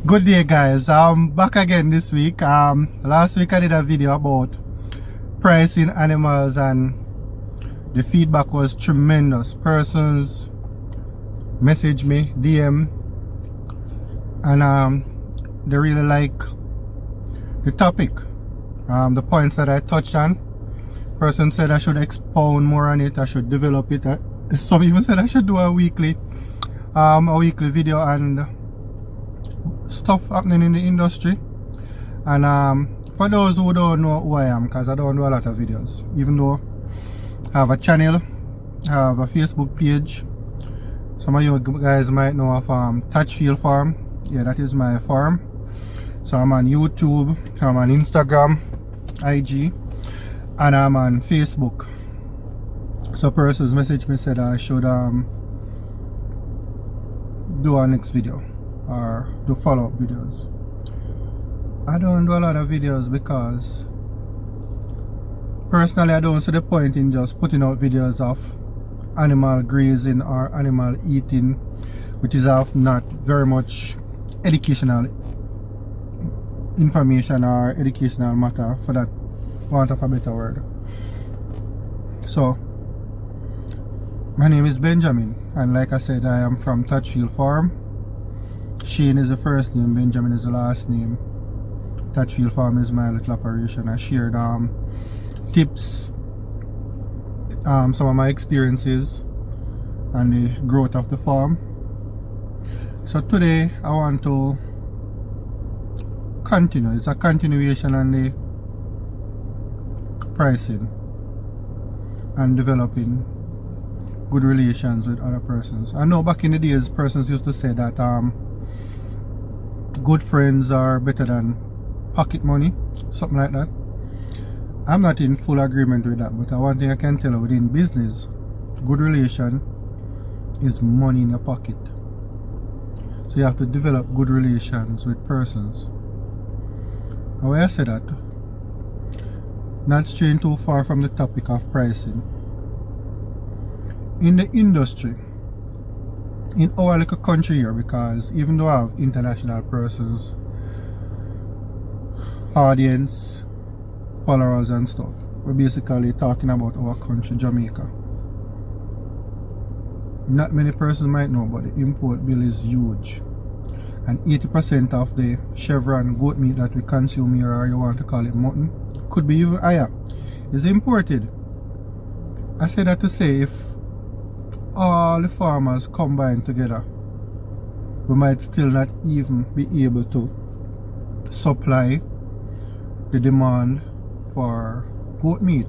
Good day, guys. I'm back again this week. Last week I did a video about pricing animals and the feedback was tremendous. Persons message me, DM, and they really like the topic, the points that I touched on. Person said I should expound more on it, I should develop it. Some even said I should do a weekly video and stuff happening in the industry. And for those who don't know who I am, because I don't do a lot of videos, even though I have a channel, I have a Facebook page. Some of you guys might know of Touchfield Farm. Yeah, that is my farm. So I'm on YouTube, I'm on Instagram, IG, and I'm on Facebook. So persons message me said I should do our next video or do follow-up videos. I don't do a lot of videos because personally I don't see the point in just putting out videos of animal grazing or animal eating, which is of not very much educational information or educational matter, for that want of a better word. So my name is Benjamin, and like I said, I am from Touchfield Farm. Shane is the first name, Benjamin is the last name. Touchfield Farm is my little operation. I shared tips, some of my experiences and the growth of the farm. So today I want to continue. It's a continuation on the pricing and developing good relations with other persons. I know back in the days persons used to say that good friends are better than pocket money, something like that. I'm not in full agreement with that, but one thing I can tell you, within business, good relation is money in your pocket. So you have to develop good relations with persons. And why I say that, not straying too far from the topic of pricing. In the industry, in our little country here, because even though I have international persons, audience, followers and stuff, we're basically talking about our country, Jamaica. Not many persons might know, but the import bill is huge, and 80% of the chevron goat meat that we consume here, or you want to call it mutton, could be even higher, is imported. I say that to say, if all the farmers combine together, we might still not even be able to supply the demand for goat meat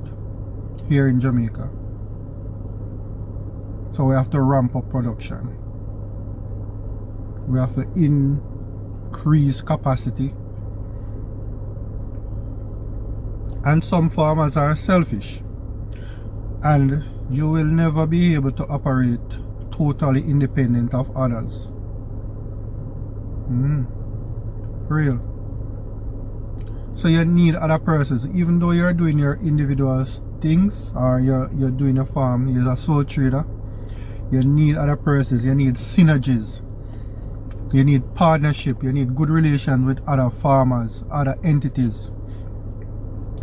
here in Jamaica. So we have to ramp up production. We have to increase capacity. And some farmers are selfish, and you will never be able to operate totally independent of others. For real. So you need other persons, even though you're doing your individual things, or you're doing a farm, you're a sole trader. You need other persons, you need synergies, you need partnership, you need good relations with other farmers, other entities.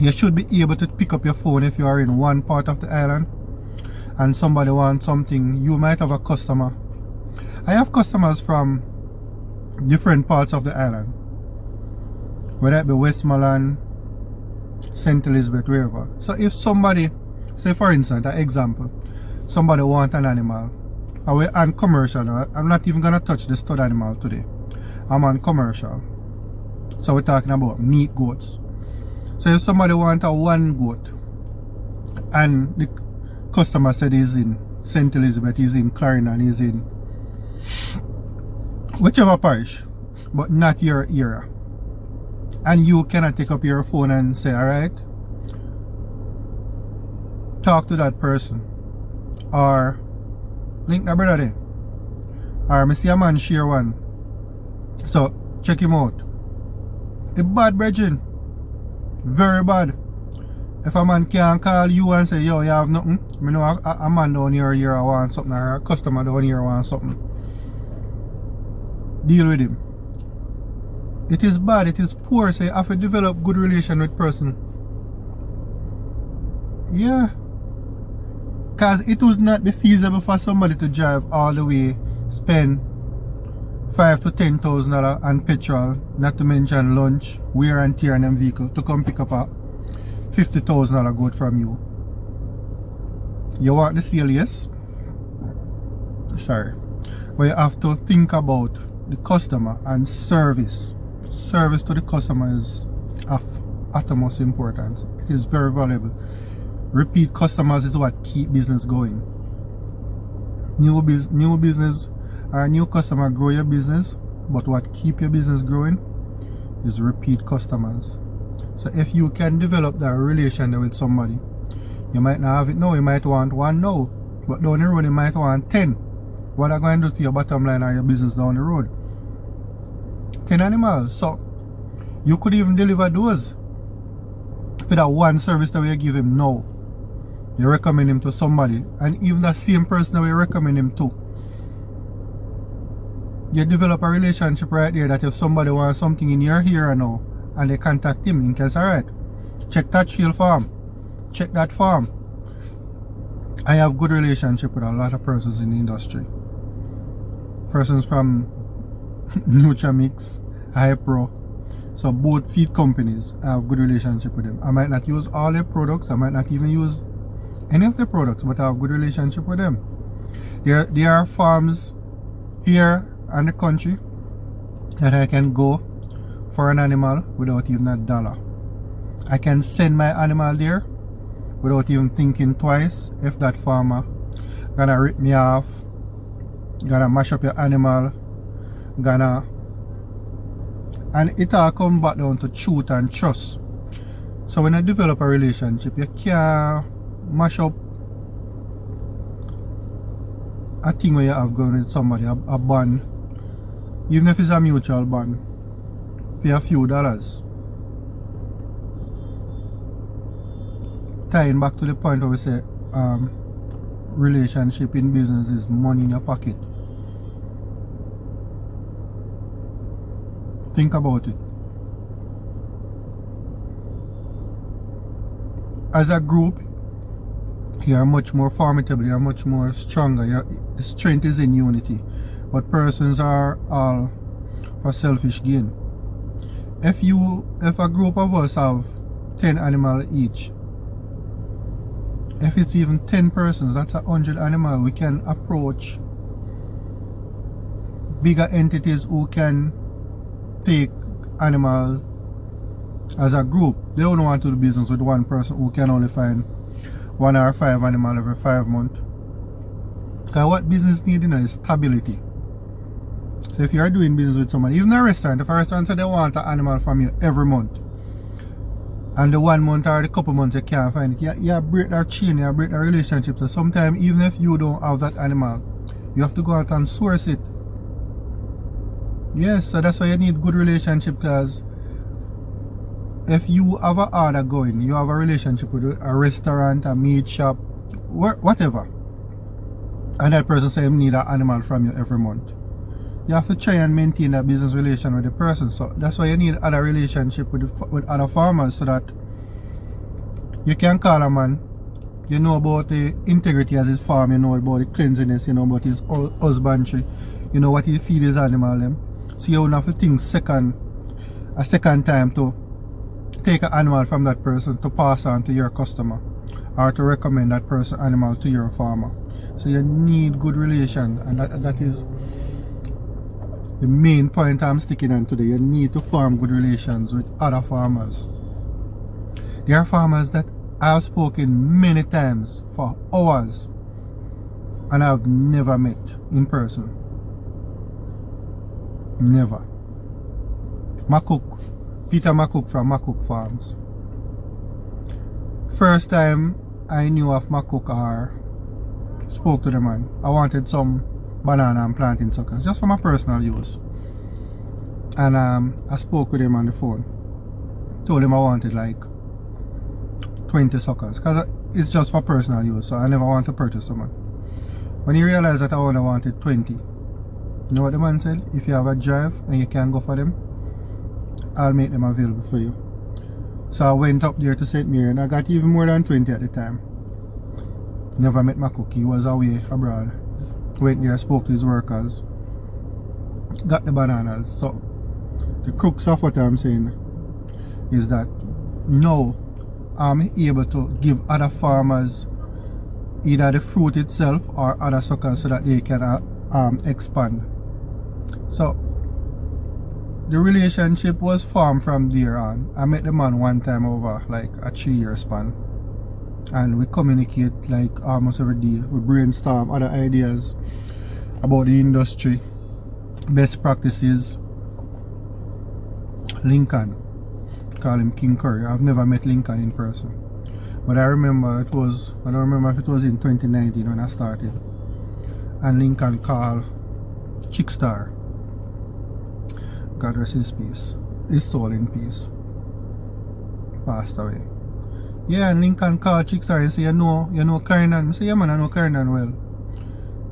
You should be able to pick up your phone if you are in one part of the island and somebody wants something. You might have a customer. I have customers from different parts of the island, whether it be Westmoreland, St. Elizabeth, wherever. So if somebody, say for instance, an example, somebody wants an animal, we're on commercial. I'm not even gonna touch the stud animal today. I'm on commercial. So we're talking about meat goats. So if somebody wants a one goat and the customer said he's in St. Elizabeth, he's in Clarendon, he's in whichever parish, but not your area, and you cannot take up your phone and say, alright, talk to that person, or link the brother there, or me see a man share one, so check him out. The bad brethren, very bad. If a man can't call you and say, yo, you have nothing, I know a man down here I want something, or a customer down here wants something, deal with him. It is bad, it is poor, so you have to develop good relation with person. Yeah. Because it would not be feasible for somebody to drive all the way, spend $5,000 to $10,000 on petrol, not to mention lunch, wear and tear on them vehicle, to come pick up a $50,000 good from you. You want the sale, yes? Sorry. But you have to think about the customer and service. Service to the customer is of utmost importance. It is very valuable. Repeat customers is what keep business going. New business or new customer grow your business, but what keep your business growing is repeat customers. So if you can develop that relation with somebody, you might not have it now, you might want one now, but down the road you might want 10. What are going to do to your bottom line or your business down the road? 10 animals. So you could even deliver those for that one service that we give him now. You recommend him to somebody, and even that same person that we recommend him to. You develop a relationship right there that if somebody wants something in your area now and they contact him, in case, alright, check that trail farm, check that farm. I have good relationship with a lot of persons in the industry. Persons from Nutramix, Hypro. So both feed companies, I have good relationship with them. I might not use all their products, I might not even use any of their products, but I have good relationship with them. There are farms here in the country that I can go for an animal without even $1. I can send my animal there without even thinking twice if that farmer gonna rip me off, gonna mash up your animal, and it all comes back down to truth and trust. So when you develop a relationship, you can't mash up a thing where you have going with somebody, a bond, even if it's a mutual bond, for a few dollars. Tying back to the point where we say relationship in business is money in your pocket. Think about it. As a group, you are much more formidable, you are much more stronger, the strength is in unity. But persons are all for selfish gain. If a group of us have 10 animals each, if it's even 10 persons, that's 100 animals. We can approach bigger entities who can take animals as a group. They don't want to do business with one person who can only find 1 or 5 animals every 5 months. Because what business needs is stability. So if you are doing business with someone, even a restaurant, if a restaurant says they want an animal from you every month, and the 1 month or the couple months you can't find it, you break that chain, you break that relationship. So sometimes even if you don't have that animal, you have to go out and source it. Yes, so that's why you need good relationship, because if you have an order going, you have a relationship with a restaurant, a meat shop, whatever, and that person says they need an animal from you every month, you have to try and maintain that business relation with the person. So that's why you need other relationship with other farmers, so that you can call a man, you know about the integrity as his farm, you know about the cleanliness, you know about his husbandry, you know what he feed his animal them. So you don't have to think a second time to take an animal from that person to pass on to your customer, or to recommend that person animal to your farmer. So you need good relation, and that is the main point I'm sticking on today. You need to form good relations with other farmers. There are farmers that I have spoken many times for hours and I have never met in person. Never. Peter Makuk from Makuk Farms. First time I knew of Makuk or spoke to the man, I wanted some banana and plantain suckers just for my personal use. And I spoke with him on the phone. Told him I wanted like 20 suckers because it's just for personal use, so I never want to purchase someone. When he realized that I only wanted 20, you know what the man said? If you have a drive and you can go for them, I'll make them available for you. So I went up there to St. Mary and I got even more than 20 at the time. Never met my cook, he was away abroad. Went there, spoke to his workers, got the bananas. So the crux of what I'm saying is that now I'm able to give other farmers either the fruit itself or other suckers so that they can expand. So the relationship was formed from there on. I met the man one time over like a 3-year span, and we communicate like almost every day. We brainstorm other ideas about the industry, best practices. Lincoln, call him King Curry. I've never met Lincoln in person, but I remember I don't remember if it was in 2019 when I started, and Lincoln called Chickstar, God rest his peace, his soul in peace, passed away. Yeah, and Lincoln called Chickstar and said, you know Clarendon? I said, yeah man, I know Clarendon well.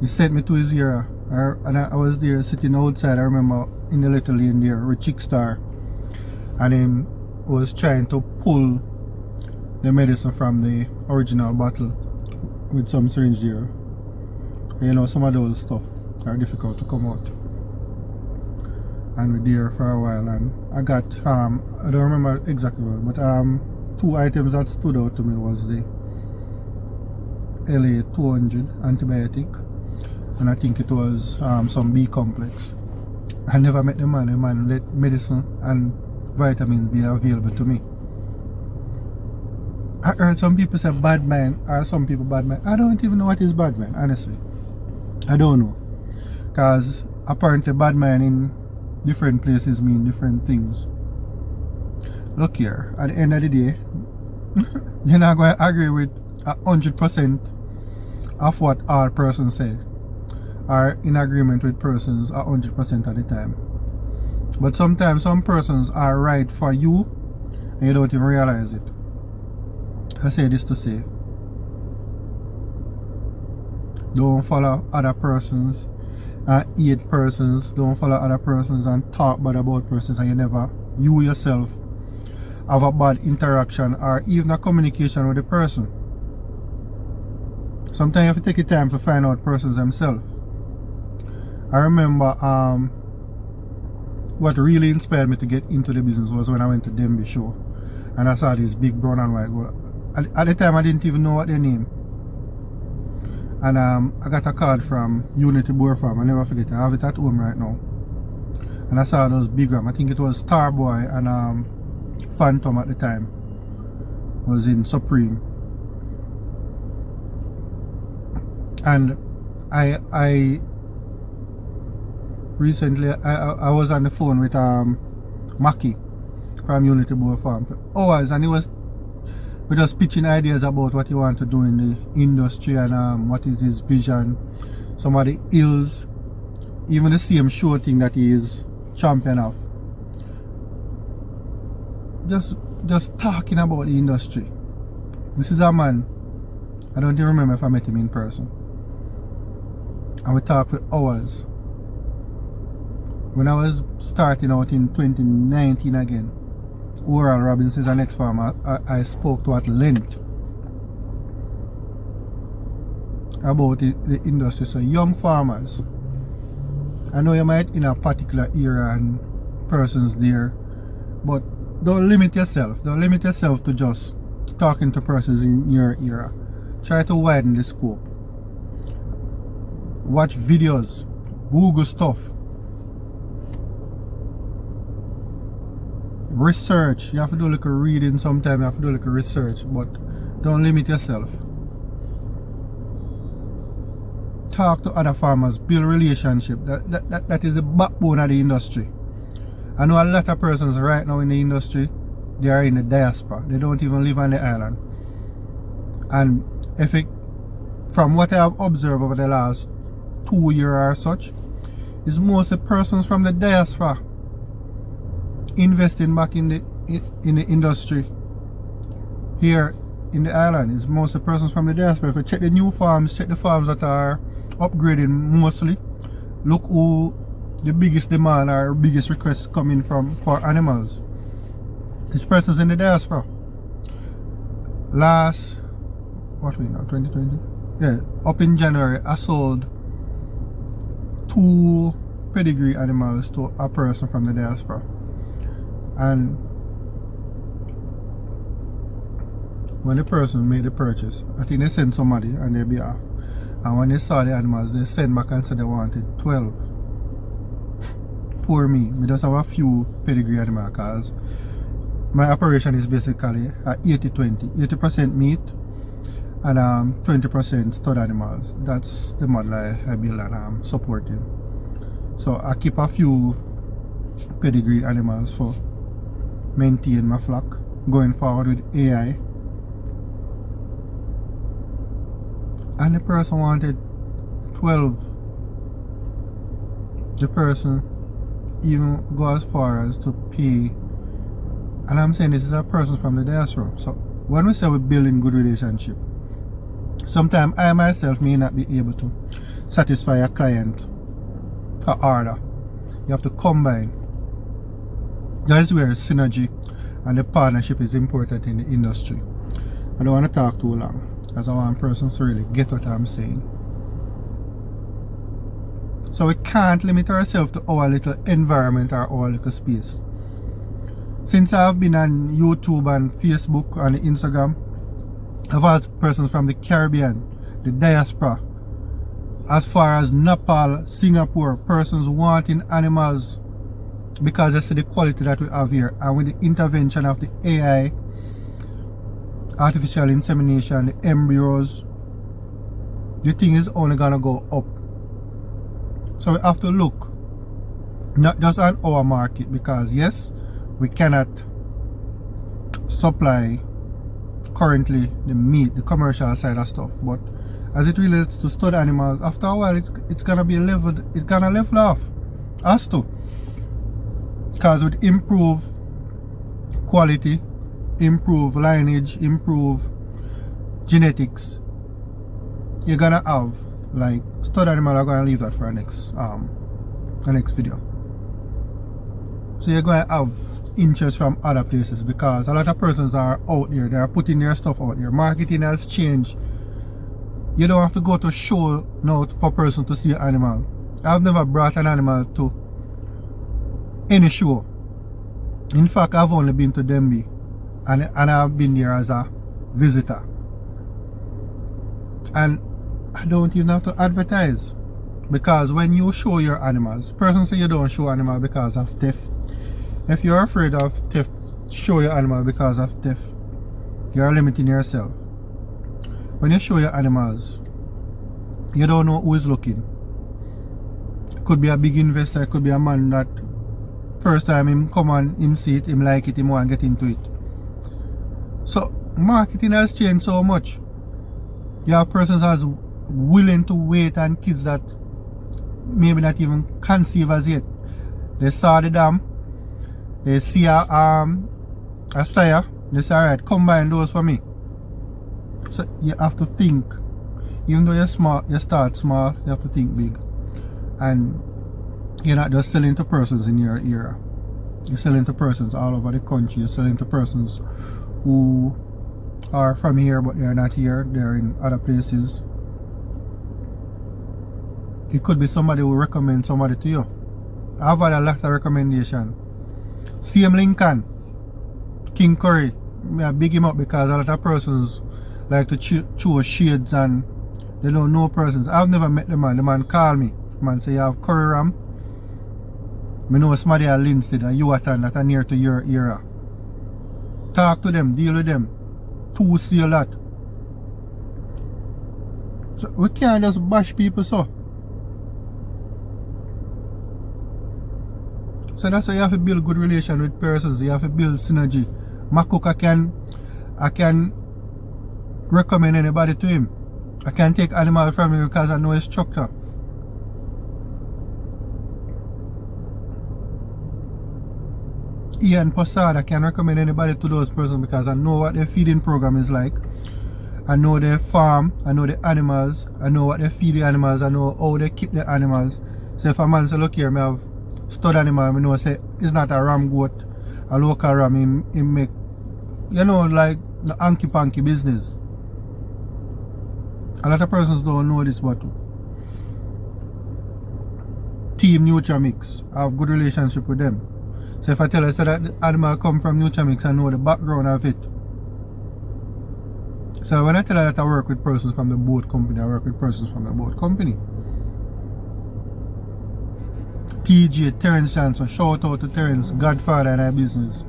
He sent me to his area, and I was there sitting outside, I remember, in the little lane there with Chickstar, and him was trying to pull the medicine from the original bottle with some syringe there. You know, some of those stuff are difficult to come out. And we're there for a while, and I got I don't remember exactly what, but 2 items that stood out to me was the LA 200 antibiotic, and I think it was some B complex. I never met the man. The man let medicine and vitamins be available to me. I heard some people say bad man, or some people bad man. I don't even know what is bad man, honestly. I don't know, because apparently bad man in different places mean different things. Look here, at the end of the day, you're not going to agree with 100% of what all persons say, or in agreement with persons 100% of the time. But sometimes some persons are right for you and you don't even realize it. I say this to say, don't follow other persons and hate persons. Don't follow other persons and talk bad about persons, and you yourself have a bad interaction or even a communication with the person. Sometimes you have to take your time to find out persons themselves. I remember what really inspired me to get into the business was when I went to Denby show and I saw these big brown and white gold. At the time I didn't even know what they name. And I got a card from Unity Boer Farm. I never forget it. I have it at home right now. And I saw those big ram. I think it was Starboy and Phantom at the time was in Supreme. And I recently I was on the phone with Maki from Unity Boer Farm for hours, and we're just pitching ideas about what he wants to do in the industry and what is his vision, some of the ills, even the same show thing that he is champion of. Just talking about the industry. This is a man, I don't even remember if I met him in person, and we talked for hours. When I was starting out in 2019 again, Oral Robinson is the next farmer I spoke to at length about the industry. So young farmers, I know you might in a particular era and persons there, but don't limit yourself. Don't limit yourself to just talking to persons in your era. Try to widen the scope. Watch videos, Google stuff. Research. You have to do like a reading sometimes, you have to do like a research, but don't limit yourself. Talk to other farmers, build relationship. That is the backbone of the industry. I know a lot of persons right now in the industry, they are in the diaspora. They don't even live on the island. And from what I have observed over the last 2 years or such, is mostly persons from the diaspora investing back in the industry here in the island. Is mostly persons from the diaspora. If you check the new farms, check the farms that are upgrading mostly, look who the biggest demand or biggest requests coming from for animals. This person's in the diaspora. Last, what we know, 2020? Yeah, up in January, I sold 2 pedigree animals to a person from the diaspora. And when the person made the purchase, I think they sent somebody on their behalf. And when they saw the animals, they sent back and said they wanted 12. Poor me. We just have a few pedigree animals because my operation is basically 80-20. 80% meat and 20% stud animals. That's the model I build and I'm supporting. So I keep a few pedigree animals for maintain my flock. Going forward with AI. And the person wanted 12. The person even go as far as to pay. And I'm saying this is a person from the diaspora. So when we say we're building good relationship, sometimes I myself may not be able to satisfy a client order. You have to combine. That is where synergy and the partnership is important in the industry. I don't want to talk too long because I want persons to really get what I'm saying. So we can't limit ourselves to our little environment or our little space. Since I've been on YouTube and Facebook and Instagram, I've had persons from the Caribbean, the diaspora, as far as Nepal, Singapore, persons wanting animals because they see the quality that we have here. And with the intervention of the AI, artificial insemination, the embryos, the thing is only gonna go up. So we have to look not just on our market, because yes, we cannot supply currently the meat, the commercial side of stuff, but as it relates to stud animals, after a while it's gonna be leveled, it's gonna level off. Has to. Because with improve quality, improve lineage, improve genetics, you're gonna have like stud animal. I'm gonna leave that for our next video. So you're gonna have interest from other places because a lot of persons are out there, they are putting their stuff out there. Marketing has changed. You don't have to go to show now for a person to see an animal. I've never brought an animal to any show. In fact, I've only been to Denby and I've been there as a visitor. And I don't even have to advertise, because when you show your animals, persons say you don't show animal because of theft. If you're afraid of theft, show your animal because of theft. You're limiting yourself. When you show your animals, you don't know who is looking. It could be a big investor, it could be a man that first time him come on, him see it, him like it, him want to get into it. So marketing has changed so much. You have persons that's willing to wait on kids that maybe not even conceive as yet. They saw the dam, they see a sire, they say, alright, combine those for me. So you have to think, even though you're small, you start small, you have to think big. And you're not just selling to persons in your area. You're selling to persons all over the country. You're selling to persons who are from here but they're not here, they're in other places. It could be somebody who recommends somebody to you. I've had a lot of recommendation. CM Lincoln, King Curry, I big him up because a lot of persons like to choose shades and they don't know persons. I've never met the man. The man called me. The man say, you have curry ram. I know somebody at Linstead and Yuatan that are near to your area. Talk to them, deal with them. To see a lot. So we can't just bash people so. So that's why you have to build good relation with persons. You have to build synergy. Makuk, I can recommend anybody to him. I can take animal from him because I know his structure. Ian Posada, I can recommend anybody to those persons because I know what their feeding program is like. I know their farm, I know the animals, I know what they feed the animals, I know how they keep the animals. So if a man say, look here, I have stud animal, I know say it's not a ram goat a local ram, he make, you know, like the hanky panky business. A lot of persons don't know this, but Team Nutramix, I have good relationship with them. So if I tell you so that the animal come from Nutramix, I know the background of it. So when I tell you that I work with persons from the boat company, I work with persons from the boat company. TJ, Terrence Johnson, shout out to Terrence, godfather in our business.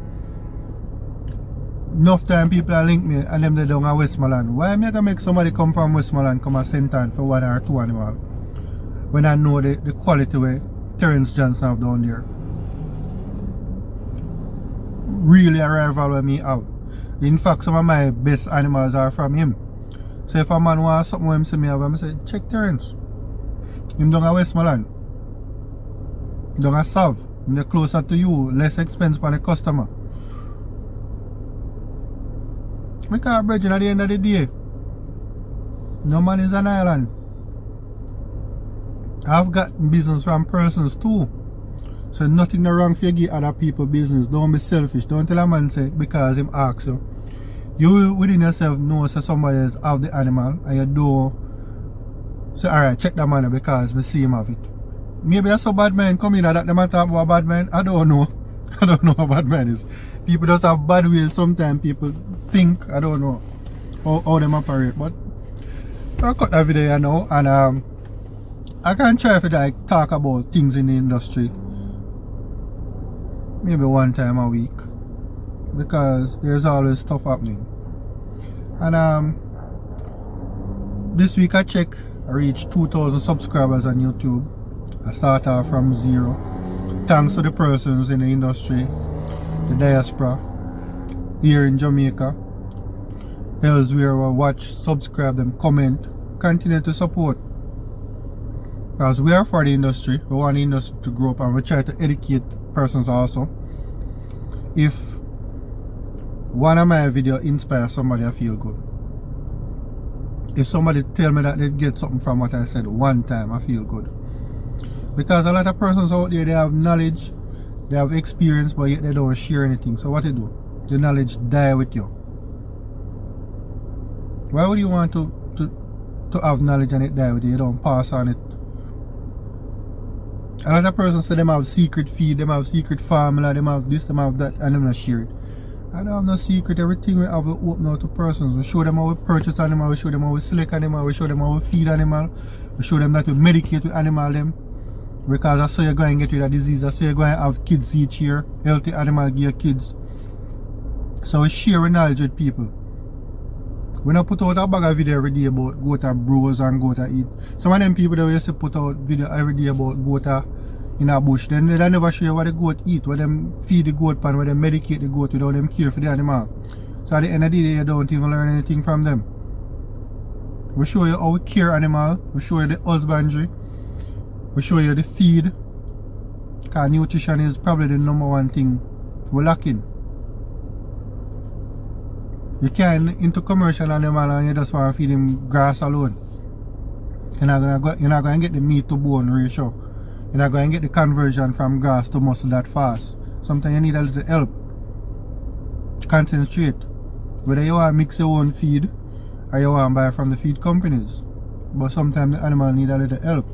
Enough time people are link me and them they down at Westmoreland. Why am I gonna make somebody come from Westmoreland come and send time for 1 or 2 animals? When I know the quality way Terrence Johnson have down there. Really a rival with me have. In fact, some of my best animals are from him. So if a man wants something with him see me have, I say, check Terrence. Him down at Westmoreland. Down at Sav. They're closer to you, less expense for the customer. Because bridge at the end of the day, no man is an island. I've got business from persons too. So nothing wrong for you give other people business. Don't be selfish. Don't tell a man say because him asks you. You within yourself know so somebody else have the animal and you don't say alright, check that man because we see him have it. Maybe I saw bad man come in that the man talk about bad man. I don't know. I don't know what bad man is. People just have bad ways. Sometimes people think, I don't know how them operate. But I'll cut that video now and I can try if I talk about things in the industry maybe 1 time a week because there's always stuff happening. And this week I reached 2,000 subscribers on YouTube. I started off from 0. Thanks to the persons in the industry, the diaspora here in Jamaica, elsewhere will watch, subscribe them, comment, continue to support. Because we are for the industry, we want the industry to grow up and we try to educate persons also. If one of my videos inspires somebody, I feel good. If somebody tell me that they get something from what I said 1 time, I feel good. Because a lot of persons out there, they have knowledge, they have experience, but yet they don't share anything. So what they do? The knowledge die with you. Why would you want to have knowledge and it die with you? You don't pass on it. A lot of persons say them have secret feed, them have secret formula, them have this, them have that, and them not share it. I don't have no secret. Everything we have we open out to persons. We show them how we purchase animal, we show them how we select animal, we show them how we feed animal, we show them that we medicate with animal them. Because I saw you're going to get rid of disease, I saw you're going to have kids each year, healthy animal gear kids. So we share knowledge with people. We don't put out a bag of video every day about go to browse and go to eat. Some of them people that used to put out video every day about go to in a bush, then they never show you what the goat eat, what them feed the goat pan, what them medicate the goat without them care for the animal. So at the end of the day you don't even learn anything from them. We show you how we care animal, we show you the husbandry, we show you the feed, because nutrition is probably the #1 thing we're lacking. You can't into commercial animal and you just want to feed him grass alone. You're not going to get the meat to bone ratio. You're not going to get the conversion from grass to muscle that fast. Sometimes you need a little help. Concentrate. Whether you want to mix your own feed or you want to buy from the feed companies. But sometimes the animal need a little help.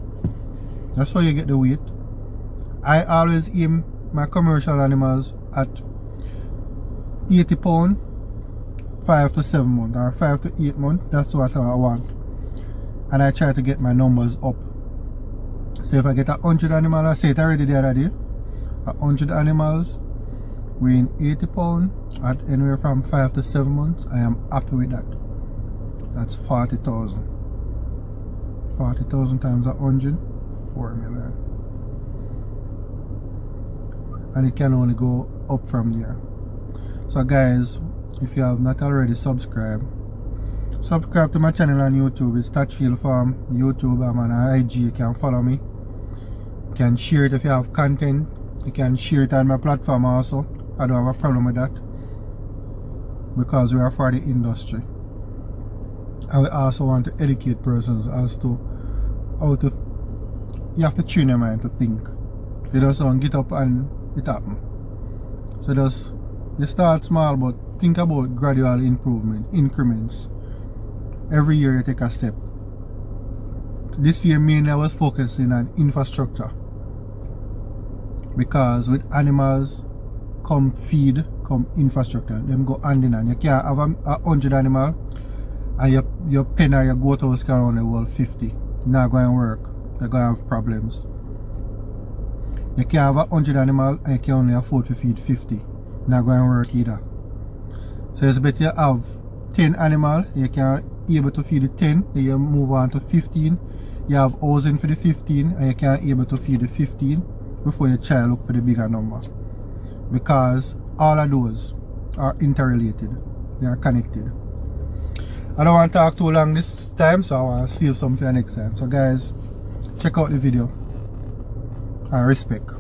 That's how you get the weight. I always aim my commercial animals at 80 pounds, 5 to 7 months or 5 to 8 months. That's what I want. And I try to get my numbers up. So if I get 100 animals, I said it already the other day, 100 animals weighing 80 pounds at anywhere from 5 to 7 months, I am happy with that. That's 40,000. 40,000 times 100, 4 million. And it can only go up from there. So guys, if you have not already subscribe to my channel on YouTube. It's Touchfield Farm YouTube. I'm on IG. You can follow me. You can share it if you have content. You can share it on my platform also. I don't have a problem with that, because we are for the industry, and we also want to educate persons as to how to. You have to train your mind to think. You just don't get up and it happen. So just you start small, but think about gradual improvement, increments. Every year you take a step. This year mainly I was focusing on infrastructure, because with animals come feed, come infrastructure. Them go hand in hand. You can't have 100 animal and your pen or your goat house can only hold 50. Not going to work. You're going to have problems. You can't have 100 animal and you can only afford to feed 50. Not going to work either. So it's better you have 10 animal, you can able to feed the 10, then you move on to 15. You have housing for the 15 and you can able to feed the 15 before you try to look for the bigger number. Because all of those are interrelated. They are connected. I don't want to talk too long this time, so I want to save some for next time. So guys, check out the video and respect.